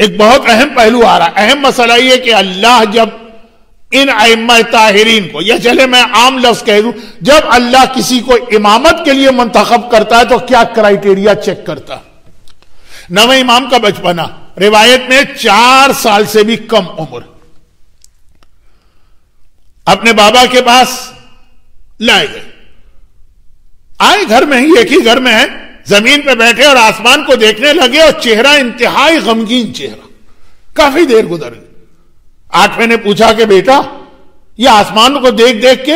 ایک بہت اہم پہلو آ رہا ہے. اہم مسئلہ یہ کہ اللہ جب ان ائمہ طاہرین کو، یا چلے میں عام لفظ کہہ دوں، جب اللہ کسی کو امامت کے لیے منتخب کرتا ہے تو کیا کرائیٹیریا چیک کرتا ہے؟ نویں امام کا بچپنا، روایت میں 4 سال سے بھی کم عمر، اپنے بابا کے پاس لائے گئے. آئے گھر میں ہی، ایک ہی گھر میں ہے، زمین پہ بیٹھے اور آسمان کو دیکھنے لگے، اور چہرہ انتہائی غمگین چہرہ. کافی دیر گزر گئی. 8ویں نے پوچھا کہ بیٹا یہ آسمان کو دیکھ دیکھ کے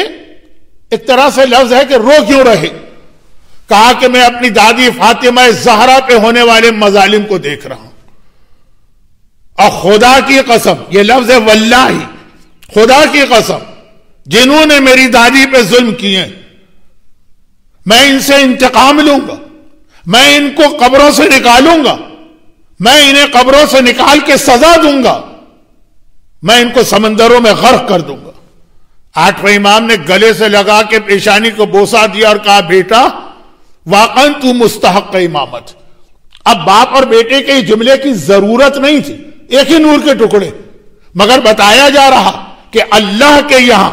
ایک طرح سے لفظ ہے کہ رو کیوں رہے؟ کہا کہ میں اپنی دادی فاطمہ زہرا پہ ہونے والے مظالم کو دیکھ رہا ہوں، اور خدا کی قسم، یہ لفظ ہے واللہ، خدا کی قسم، جنہوں نے میری دادی پہ ظلم کیے میں ان سے انتقام لوں گا، میں ان کو قبروں سے نکالوں گا، میں انہیں قبروں سے نکال کے سزا دوں گا، میں ان کو سمندروں میں غرق کر دوں گا. 8ویں امام نے گلے سے لگا کے پیشانی کو بوسہ دیا اور کہا بیٹا واقعاً تو مستحق امامت. اب باپ اور بیٹے کے جملے کی ضرورت نہیں تھی، ایک ہی نور کے ٹکڑے، مگر بتایا جا رہا کہ اللہ کے یہاں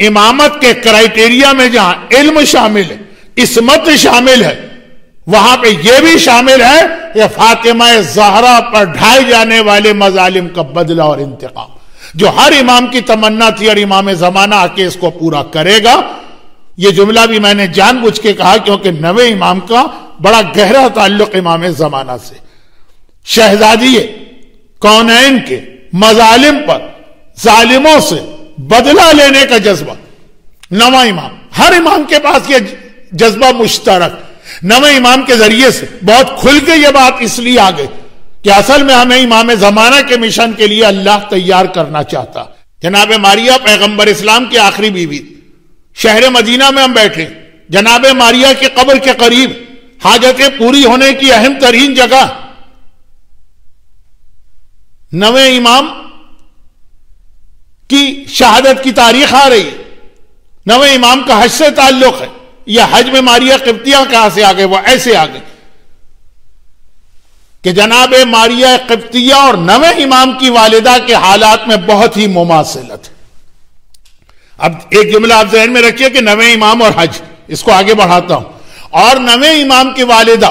امامت کے کرائیٹیریا میں جہاں علم شامل ہے، عصمت شامل ہے، وہاں پہ یہ بھی شامل ہے کہ فاطمہ زہرا پر ڈھائے جانے والے مظالم کا بدلہ اور انتقام، جو ہر امام کی تمنا تھی اور امام زمانہ آ کے اس کو پورا کرے گا. یہ جملہ بھی میں نے جان بوجھ کے کہا کیونکہ نویں امام کا بڑا گہرا تعلق امام زمانہ سے. شہزادی کونین کے مظالم پر، ظالموں سے بدلہ لینے کا جذبہ، نواں امام، ہر امام کے پاس یہ جذبہ مشترک. نویں امام کے ذریعے سے بہت کھل کے یہ بات اس لیے آ گئی کہ اصل میں ہمیں امام زمانہ کے مشن کے لیے اللہ تیار کرنا چاہتا. جناب ماریہ پیغمبر اسلام کی آخری بیوی، شہر مدینہ میں ہم بیٹھے، جناب ماریہ کی قبر کے قریب، حاجتیں پوری ہونے کی اہم ترین جگہ. نویں امام کی شہادت کی تاریخ آ رہی ہے، نویں امام کا حج سے تعلق ہے. یہ حج میں ماریہ قبطیہ کہاں سے آگئے؟ وہ ایسے آگئے کہ جناب ماریہ قبطیہ اور نویں امام کی والدہ کے حالات میں بہت ہی مماثلت ہے. اب ایک جملہ آپ ذہن میں رکھیے کہ نویں امام اور حج، اس کو آگے بڑھاتا ہوں، اور نویں امام کی والدہ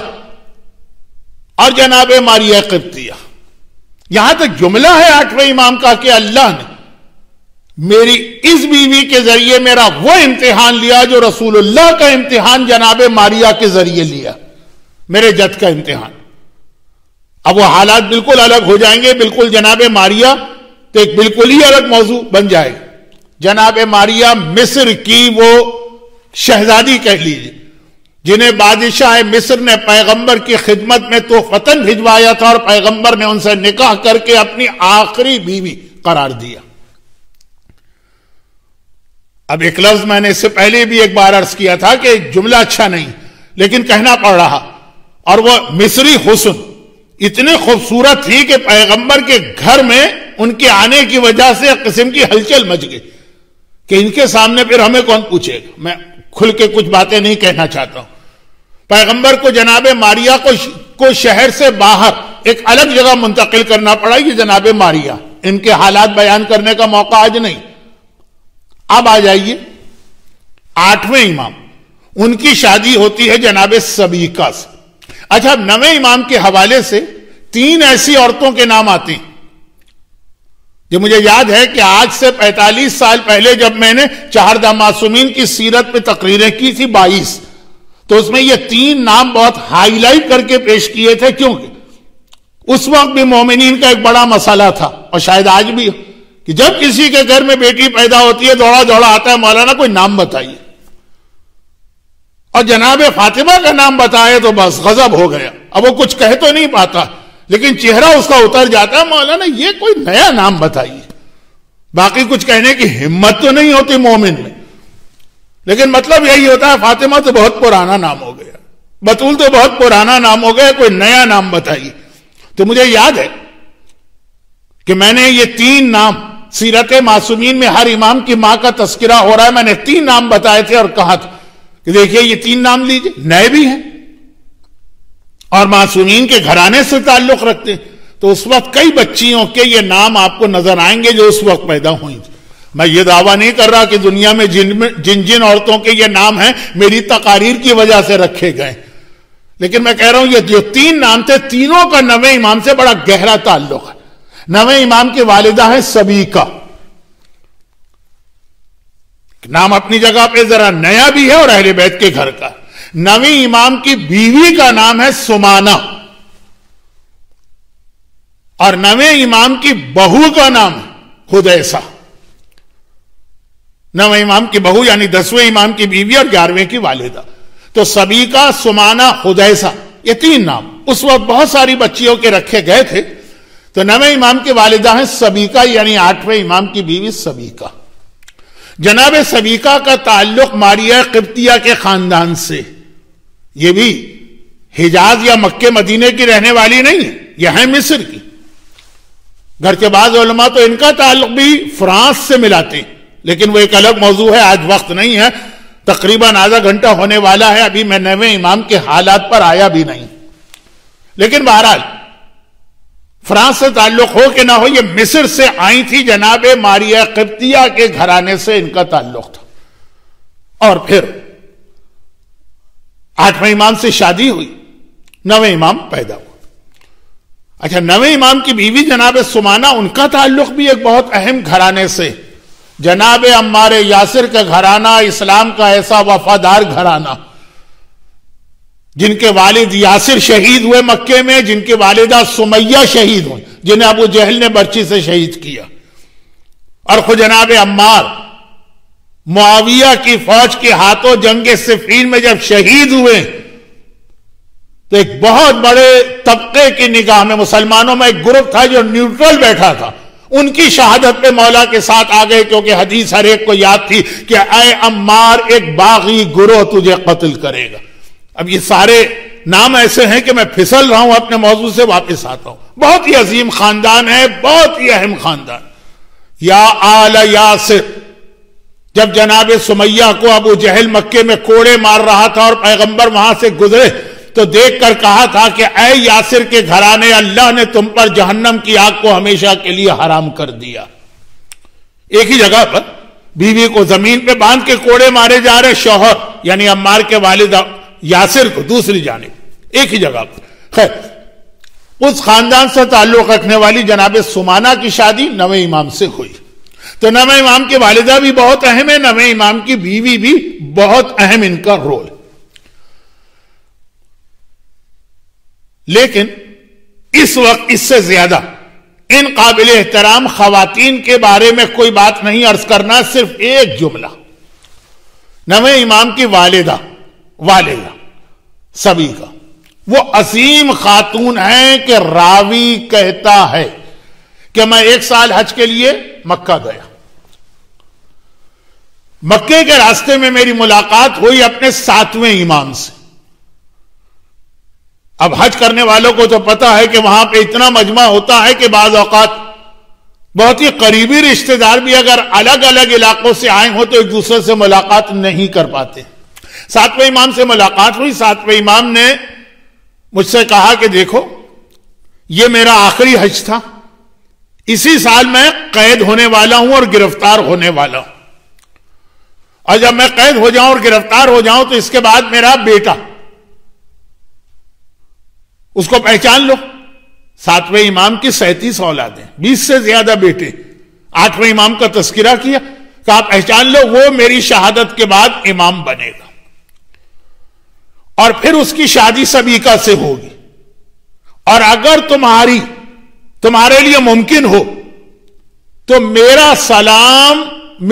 اور جناب ماریہ قبطیہ، یہاں تک جملہ ہے 8ویں امام کا کہ اللہ نے میری اس بیوی کے ذریعے میرا وہ امتحان لیا جو رسول اللہ کا امتحان جناب ماریہ کے ذریعے لیا، میرے جد کا امتحان. اب وہ حالات بالکل الگ ہو جائیں گے. بالکل جناب ماریہ تو ایک بالکل ہی الگ موضوع بن جائے گا. جناب ماریہ مصر کی وہ شہزادی کہہ لیجیے جنہیں بادشاہ مصر نے پیغمبر کی خدمت میں تو فتن بھجوایا تھا اور پیغمبر نے ان سے نکاح کر کے اپنی آخری بیوی قرار دیا. اب ایک لفظ میں نے اس سے پہلے بھی ایک بار عرض کیا تھا کہ جملہ اچھا نہیں لیکن کہنا پڑ رہا، اور وہ مصری حسن اتنے خوبصورت تھی کہ پیغمبر کے گھر میں ان کے آنے کی وجہ سے ایک قسم کی ہلچل مچ گئی کہ ان کے سامنے پھر ہمیں کون پوچھے گا. میں کھل کے کچھ باتیں نہیں کہنا چاہتا ہوں. پیغمبر کو جناب ماریہ کو شہر سے باہر ایک الگ جگہ منتقل کرنا پڑا. یہ جناب ماریہ، ان کے حالات بیان کرنے کا موقع آج نہیں. اب آ جائیے 8ویں امام، ان کی شادی ہوتی ہے جناب سبیکہ سے. اچھا، اب 9ویں امام کے حوالے سے 3 ایسی عورتوں کے نام آتے ہیں جو مجھے یاد ہے کہ آج سے 45 سال پہلے جب میں نے 4 معصومین کی سیرت پہ تقریریں کی تھی 22، تو اس میں یہ 3 نام بہت ہائی لائٹ کر کے پیش کیے تھے، کیونکہ اس وقت بھی مومنین کا ایک بڑا مسئلہ تھا اور شاید آج بھی کہ جب کسی کے گھر میں بیٹی پیدا ہوتی ہے دوڑا دوڑا آتا ہے مولانا کوئی نام بتائیے، اور جناب فاطمہ کا نام بتائے تو بس غضب ہو گیا. اب وہ کچھ کہہ تو نہیں پاتا لیکن چہرہ اس کا اتر جاتا ہے، مولانا یہ کوئی نیا نام بتائیے. باقی کچھ کہنے کی ہمت تو نہیں ہوتی مومن میں، لیکن مطلب یہی ہوتا ہے فاطمہ تو بہت پرانا نام ہو گیا، بطول تو بہت پرانا نام ہو گیا، کوئی نیا نام بتائیے. تو مجھے یاد ہے کہ میں نے یہ 3 نام، سیرت معصومین میں ہر امام کی ماں کا تذکرہ ہو رہا ہے، میں نے 3 نام بتائے تھے اور کہا تھا کہ دیکھیے یہ 3 نام لیجئے، نئے بھی ہیں اور معصومین کے گھرانے سے تعلق رکھتے ہیں. تو اس وقت کئی بچیوں کے یہ نام آپ کو نظر آئیں گے جو اس وقت پیدا ہوئی تھی. میں یہ دعویٰ نہیں کر رہا کہ دنیا میں جن عورتوں کے یہ نام ہیں میری تقاریر کی وجہ سے رکھے گئے، لیکن میں کہہ رہا ہوں یہ جو 3 نام تھے تینوں کا نویں امام سے بڑا گہرا تعلق ہے. نویں امام کی والدہ ہے سبیکہ، نام اپنی جگہ پہ ذرا نیا بھی ہے اور اہل بیت کے گھر کا. نویں امام کی بیوی کا نام ہے سمانہ، اور نویں امام کی بہو کا نام ہے حدیثہ. نویں امام کی بہو یعنی 10ویں امام کی بیوی اور 11ویں کی والدہ. تو سبیکہ، سمانہ، حدیثہ، یہ 3 نام اس وقت بہت ساری بچیوں کے رکھے گئے تھے. تو نویں امام کی والدہ ہیں سبیکہ یعنی 8ویں امام کی بیوی سبیکہ. جناب سبیکہ کا تعلق ماریہ قبطیہ کے خاندان سے. یہ بھی حجاز یا مکہ مدینے کی رہنے والی نہیں ہے، یہ ہے مصر کی. گھر کے بعض علماء تو ان کا تعلق بھی فرانس سے ملاتے ہیں، لیکن وہ ایک الگ موضوع ہے، آج وقت نہیں ہے. تقریباً آدھا گھنٹہ ہونے والا ہے، ابھی میں نویں امام کے حالات پر آیا بھی نہیں. لیکن بہرحال فرانس سے تعلق ہو کہ نہ ہو، یہ مصر سے آئی تھی. جناب ماریہ قبطیہ کے گھرانے سے ان کا تعلق تھا. اور پھر 8ویں امام سے شادی ہوئی، 9ویں امام پیدا ہوا. اچھا، 9ویں امام کی بیوی جناب سمانہ، ان کا تعلق بھی ایک بہت اہم گھرانے سے، جناب عمار یاسر کا گھرانہ، اسلام کا ایسا وفادار گھرانہ جن کے والد یاسر شہید ہوئے مکے میں، جن کی والدہ سمیہ شہید ہوئی، جنہیں ابو جہل نے برچی سے شہید کیا. اور خود جناب عمار معاویہ کی فوج کے ہاتھوں جنگ صفین میں جب شہید ہوئے تو ایک بہت بڑے طبقے کی نگاہ میں، مسلمانوں میں ایک گروپ تھا جو نیوٹرل بیٹھا تھا، ان کی شہادت پہ مولا کے ساتھ آ گئے، کیونکہ حدیث ہر ایک کو یاد تھی کہ اے عمار ایک باغی گروہ تجھے قتل کرے گا. اب یہ سارے نام ایسے ہیں کہ میں پھسل رہا ہوں، اپنے موضوع سے واپس آتا ہوں. بہت ہی عظیم خاندان ہے، بہت ہی اہم خاندان. یا آل یاسر، جب جناب سمیہ کو ابو جہل مکے میں کوڑے مار رہا تھا اور پیغمبر وہاں سے گزرے تو دیکھ کر کہا تھا کہ اے یاسر کے گھرانے، اللہ نے تم پر جہنم کی آگ کو ہمیشہ کے لیے حرام کر دیا. ایک ہی جگہ پر بیوی کو زمین پہ باندھ کے کوڑے مارے جا رہے، شوہر یعنی عمار کے والد یاسر کو دوسری جانب، ایک ہی جگہ پر. خیر، اس خاندان سے تعلق رکھنے والی جناب سمانہ کی شادی 9ویں امام سے ہوئی. تو 9ویں امام کی والدہ بھی بہت اہم ہے، 9ویں امام کی بیوی بھی بہت اہم ان کا رول. لیکن اس وقت اس سے زیادہ ان قابل احترام خواتین کے بارے میں کوئی بات نہیں عرض کرنا، صرف ایک جملہ. 9ویں امام کی والدہ سبیکہ، وہ عظیم خاتون ہیں کہ راوی کہتا ہے کہ میں 1 سال حج کے لیے مکہ گیا. مکے کے راستے میں میری ملاقات ہوئی اپنے 7ویں امام سے. اب حج کرنے والوں کو تو پتا ہے کہ وہاں پہ اتنا مجمع ہوتا ہے کہ بعض اوقات بہت ہی قریبی رشتہ دار بھی اگر الگ الگ علاقوں سے آئے ہوں تو ایک دوسرے سے ملاقات نہیں کر پاتے. 7ویں امام سے ملاقات ہوئی. 7ویں امام نے مجھ سے کہا کہ دیکھو، یہ میرا آخری حج تھا، اسی سال میں قید ہونے والا ہوں اور گرفتار ہونے والا ہوں، اور جب میں قید ہو جاؤں اور گرفتار ہو جاؤں تو اس کے بعد میرا بیٹا، اس کو پہچان لو. 7ویں امام کی 37 اولادیں، 20 سے زیادہ بیٹے. 8ویں امام کا تذکرہ کیا کہ آپ پہچان لو، وہ میری شہادت کے بعد امام بنے گا. اور پھر اس کی شادی سبیکہ سے ہوگی. اور اگر تمہارے لیے ممکن ہو تو میرا سلام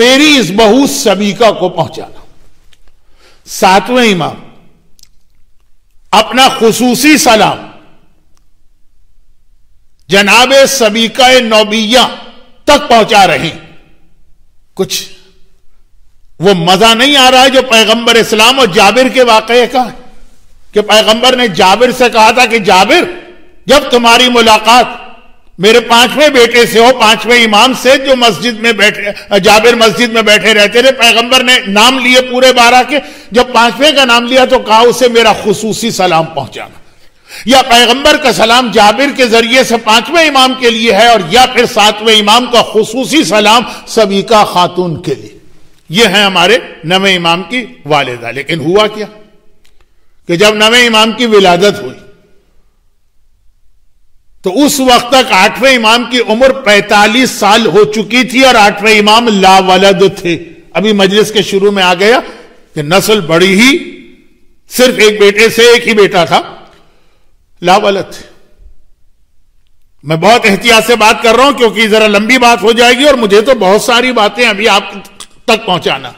میری اس بہو سبیکہ کو پہنچانا. 7ویں امام اپنا خصوصی سلام جناب سبیکہ نوبیہ تک پہنچا رہے ہیں. کچھ وہ مزہ نہیں آ رہا ہے جو پیغمبر اسلام اور جابر کے واقعے کا ہے کہ پیغمبر نے جابر سے کہا تھا کہ جابر، جب تمہاری ملاقات میرے 5ویں بیٹے سے ہو، 5ویں امام سے، جو مسجد میں بیٹھے، جابر مسجد میں بیٹھے رہتے تھے، پیغمبر نے نام لیے پورے 12 کے، جب 5ویں کا نام لیا تو کہا اسے میرا خصوصی سلام پہنچانا. یا پیغمبر کا سلام جابر کے ذریعے سے 5ویں امام کے لیے ہے، اور یا پھر 7ویں امام کا خصوصی سلام سبیکہ خاتون کے لیے. یہ ہے ہمارے 9ویں امام کی والدہ. لیکن ہوا کیا کہ جب 9ویں امام کی ولادت ہوئی تو اس وقت تک 8ویں امام کی عمر 45 سال ہو چکی تھی، اور 8ویں امام لا ولد تھے. ابھی مجلس کے شروع میں آ گیا کہ نسل بڑی ہی، صرف ایک بیٹے سے ایک ہی بیٹا تھا، لا ولد تھے. میں بہت احتیاط سے بات کر رہا ہوں کیونکہ ذرا لمبی بات ہو جائے گی اور مجھے تو بہت ساری باتیں ابھی آپ تک پہنچانا.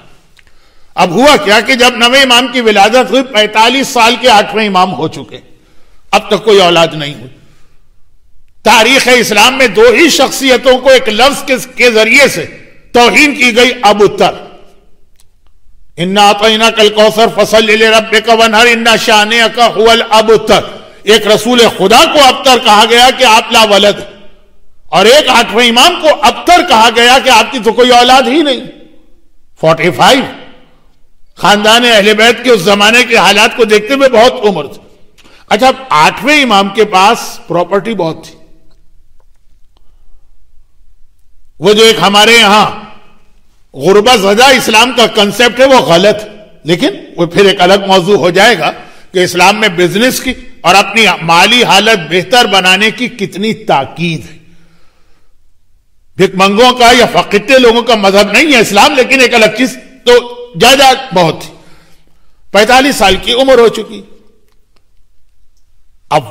اب ہوا کیا کہ جب 9ویں امام کی ولادت ہوئی 45 سال کے 8ویں امام ہو چکے، اب تک کوئی اولاد نہیں ہوئی. تاریخ اسلام میں 2 ہی شخصیتوں کو ایک لفظ کے ذریعے سے توہین کی گئی، ابتر. انا اعطیناک الکوثر فصل لربک وانحر ان شانئک هو الابتر. ایک رسول خدا کو ابتر کہا گیا کہ آپ لا ولد، اور ایک 8ویں امام کو ابتر کہا گیا کہ آپ کی تو کوئی اولاد ہی نہیں. 45 خاندان اہل بیت کے اس زمانے کے حالات کو دیکھتے ہوئے بہت عمر تھی. اچھا، 8ویں امام کے پاس پراپرٹی بہت تھی. وہ جو ایک ہمارے یہاں غربت زدہ اسلام کا کنسپٹ ہے وہ غلط، لیکن وہ پھر ایک الگ موضوع ہو جائے گا کہ اسلام میں بزنس کی اور اپنی مالی حالت بہتر بنانے کی کتنی تاکید ہے. بھک منگوں کا یا فقیرے لوگوں کا مذہب نہیں ہے اسلام، لیکن ایک الگ چیز. تو جائیداد بہت تھی. 45 سال کی عمر ہو چکی. اب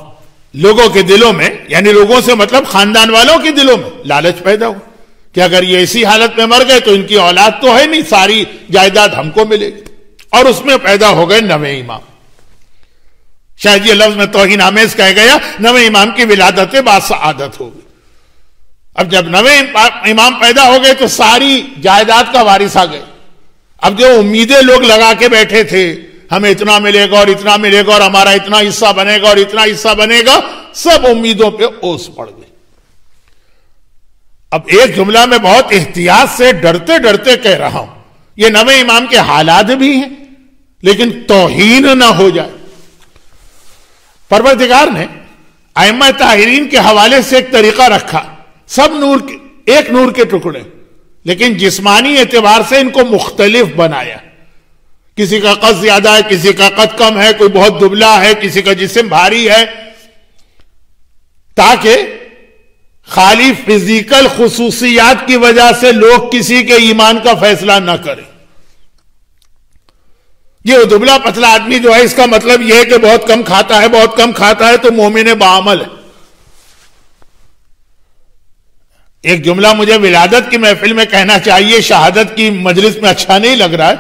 لوگوں کے دلوں میں، یعنی لوگوں سے مطلب خاندان والوں کے دلوں میں لالچ پیدا ہو کہ اگر یہ اسی حالت میں مر گئے تو ان کی اولاد تو ہے نہیں، ساری جائیداد ہم کو ملے گی. اور اس میں پیدا ہو گئے 9ویں امام. شاید یہ لفظ میں توہین آمیز کہہ گیا. 9ویں امام کی ولادت بعد سعادت ہو گئی. اب جب 9ویں امام پیدا ہو گئے تو ساری جائیداد کا وارث آ گئے. اب جو امیدیں لوگ لگا کے بیٹھے تھے، ہمیں اتنا ملے گا اور اتنا ملے گا اور ہمارا اتنا حصہ بنے گا اور اتنا حصہ بنے گا، سب امیدوں پہ اوس پڑ گئے. اب ایک جملہ میں بہت احتیاط سے ڈرتے ڈرتے کہہ رہا ہوں، یہ 9ویں امام کے حالات بھی ہیں لیکن توہین نہ ہو جائے. پروردگار نے ائمہ طاہرین کے حوالے سے ایک طریقہ رکھا، سب نور کے ایک نور کے ٹکڑے، لیکن جسمانی اعتبار سے ان کو مختلف بنایا. کسی کا قد زیادہ ہے، کسی کا قد کم ہے، کوئی بہت دبلا ہے، کسی کا جسم بھاری ہے، تاکہ خالی فزیکل خصوصیات کی وجہ سے لوگ کسی کے ایمان کا فیصلہ نہ کریں. یہ دبلا پتلا آدمی جو ہے، اس کا مطلب یہ ہے کہ بہت کم کھاتا ہے، بہت کم کھاتا ہے تو مومن بعمل ہے. ایک جملہ مجھے ولادت کی محفل میں کہنا چاہیے، شہادت کی مجلس میں اچھا نہیں لگ رہا ہے.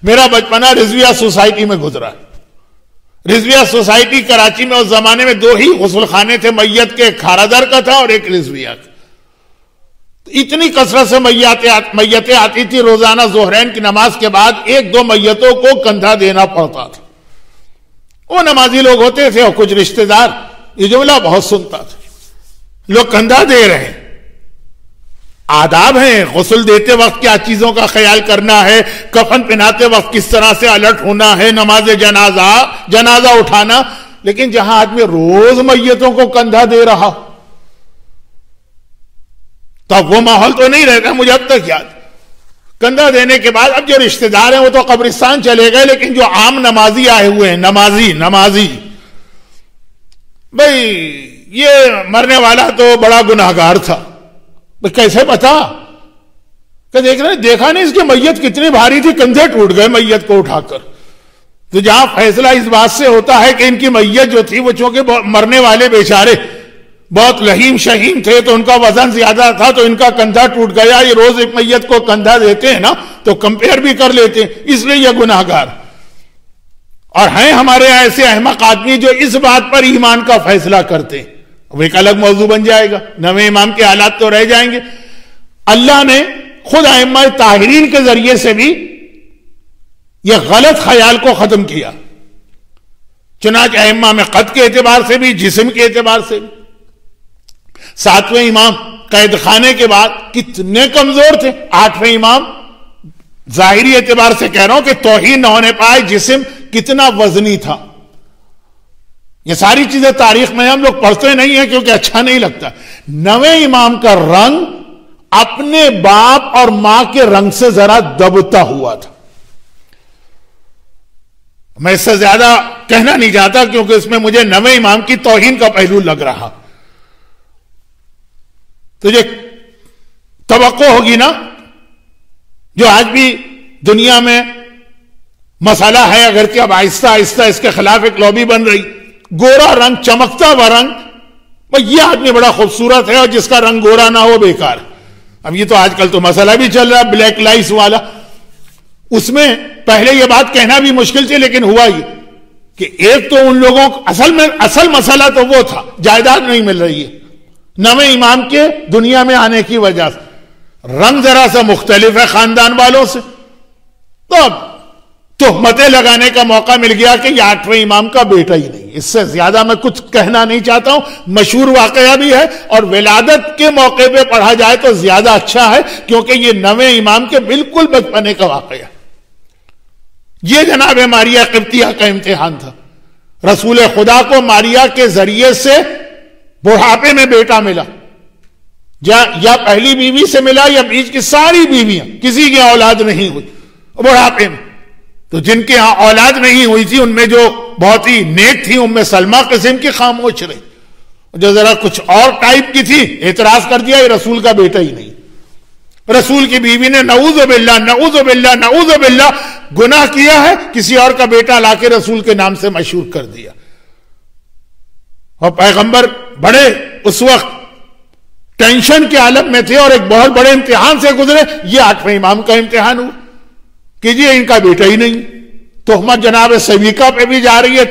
میرا بچپنا رضویہ سوسائٹی میں گزرا ہے. رضویہ سوسائٹی کراچی میں اس زمانے میں 2 ہی غسل خانے تھے میت کے، ایک کھارادر کا تھا اور ایک رضویہ کا. اتنی کثرت سے میتیں آتی تھی، روزانہ ظہرین کی نماز کے بعد 1-2 میتوں کو کندھا دینا پڑتا تھا. وہ نمازی لوگ ہوتے تھے اور کچھ رشتہ دار. یہ جملہ بہت سنتا تھا، لوگ کندھا دے رہے ہیں. آداب ہیں، غسل دیتے وقت کیا چیزوں کا خیال کرنا ہے، کفن پہناتے وقت کس طرح سے الرٹ ہونا ہے، نماز جنازہ اٹھانا. لیکن جہاں آدمی روز میتوں کو کندھا دے رہا تو اب وہ ماحول تو نہیں رہتا. مجھے اب تک یاد، کندھا دینے کے بعد اب جو رشتہ دار ہیں وہ تو قبرستان چلے گئے، لیکن جو عام نمازی آئے ہوئے ہیں، نمازی بھئی یہ مرنے والا تو بڑا گناہگار تھا. کیسے پتا کہ دیکھا نہیں اس کی میت کتنی بھاری تھی، کندھے ٹوٹ گئے میت کو اٹھا کر. تو جہاں فیصلہ اس بات سے ہوتا ہے کہ ان کی میت جو تھی وہ چونکہ مرنے والے بیچارے بہت لہیم شہیم تھے تو ان کا وزن زیادہ تھا تو ان کا کندھا ٹوٹ گیا. یہ روز ایک میت کو کندھا دیتے ہیں نا تو کمپیئر بھی کر لیتے ہیں، اس لیے یہ گناہگار. اور ہیں ہمارے ایسے احمق آدمی جو اس بات پر ایمان کا فیصلہ کرتے ہیں. وہ ایک الگ موضوع بن جائے گا. 9ویں امام کے حالات تو رہ جائیں گے. اللہ نے خود ائمہ طاہرین کے ذریعے سے بھی یہ غلط خیال کو ختم کیا. چنانچہ ائمہ میں قد کے اعتبار سے بھی، جسم کے اعتبار سے بھی 7ویں امام قید خانے کے بعد کتنے کمزور تھے. 8ویں امام ظاہری اعتبار سے کہہ رہا ہوں کہ توہین نہ ہونے پائے، جسم کتنا وزنی تھا. یہ ساری چیزیں تاریخ میں ہم لوگ پڑھتے نہیں ہیں کیونکہ اچھا نہیں لگتا. نویں امام کا رنگ اپنے باپ اور ماں کے رنگ سے ذرا دبتا ہوا تھا. میں اس سے زیادہ کہنا نہیں چاہتا کیونکہ اس میں مجھے نویں امام کی توہین کا پہلو لگ رہا. تجھے توقع ہوگی نا جو آج بھی دنیا میں مسئلہ ہے، اگرچہ اب آہستہ آہستہ اس کے خلاف ایک لابی بن رہی، گورا رنگ، چمکتا ہوا رنگ، یہ آدمی بڑا خوبصورت ہے اور جس کا رنگ گورا نہ ہو بیکار. اب یہ تو آج کل تو مسئلہ بھی چل رہا ہے بلیک لائس والا. اس میں پہلے یہ بات کہنا بھی مشکل تھی، لیکن ہوا یہ کہ ایک تو ان لوگوں کو اصل مسئلہ تو وہ تھا جائیداد نہیں مل رہی ہے نویں امام کے دنیا میں آنے کی وجہ سے. رنگ ذرا سا مختلف ہے خاندان والوں سے، تو اب تہمتیں لگانے کا موقع مل گیا کہ یہ 8ویں امام کا بیٹا ہی نہیں. اس سے زیادہ میں کچھ کہنا نہیں چاہتا ہوں. مشہور واقعہ بھی ہے اور ولادت کے موقع پہ پڑھا جائے تو زیادہ اچھا ہے کیونکہ یہ نویں امام کے بالکل بچپنے کا واقعہ. یہ جناب ماریہ قبطیہ کا امتحان تھا. رسول خدا کو ماریہ کے ذریعے سے بڑھاپے میں بیٹا ملا، یا پہلی بیوی سے ملا یا بیچ کی ساری بیویاں، کسی کی اولاد نہیں ہوئی بڑھاپے میں. تو جن کے ہاں اولاد نہیں ہوئی تھی ان میں جو بہت ہی نیک تھی ام سلمہ قسم کی خاموش رہی، جو ذرا کچھ اور ٹائپ کی تھی اعتراض کر دیا یہ رسول کا بیٹا ہی نہیں. رسول کی بیوی نے نعوذ باللہ نعوذ باللہ نعوذ باللہ گناہ کیا ہے، کسی اور کا بیٹا لا کے رسول کے نام سے مشہور کر دیا. اور پیغمبر بڑے اس وقت ٹینشن کے عالم میں تھے اور ایک بہت بڑے امتحان سے گزرے. یہ 8ویں امام کا امتحان ہوا کہ جی ان کا بیٹا ہی نہیں. تہمت جناب سویکا پہ بھی جا رہی ہے،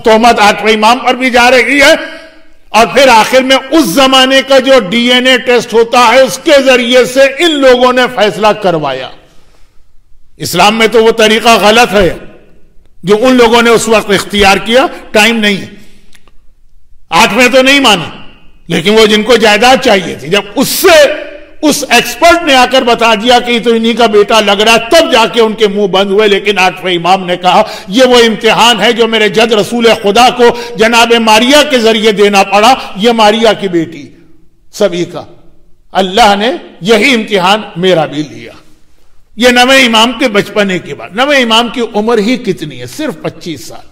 تہمت 8ویں امام پر بھی جا رہی ہے، اور پھر آخر میں اس زمانے کا جو ڈی این اے ٹیسٹ ہوتا ہے اس کے ذریعے سے ان لوگوں نے فیصلہ کروایا. اسلام میں تو وہ طریقہ غلط ہے جو ان لوگوں نے اس وقت اختیار کیا. ٹائم نہیں ہے، 8ویں تو نہیں مانا، لیکن وہ جن کو جائیداد چاہیے تھی، جب اس ایکسپرٹ نے آ کر بتا دیا کہ یہ تو انہی کا بیٹا لگ رہا ہے، تب جا کے ان کے منہ بند ہوئے. لیکن 8ویں امام نے کہا یہ وہ امتحان ہے جو میرے جد رسول خدا کو جناب ماریہ کے ذریعے دینا پڑا. یہ ماریہ کی بیٹی سبھی کا، اللہ نے یہی امتحان میرا بھی لیا. یہ نویں امام کے بچپنے کے بعد. نویں امام کی عمر ہی کتنی ہے؟ صرف 25 سال.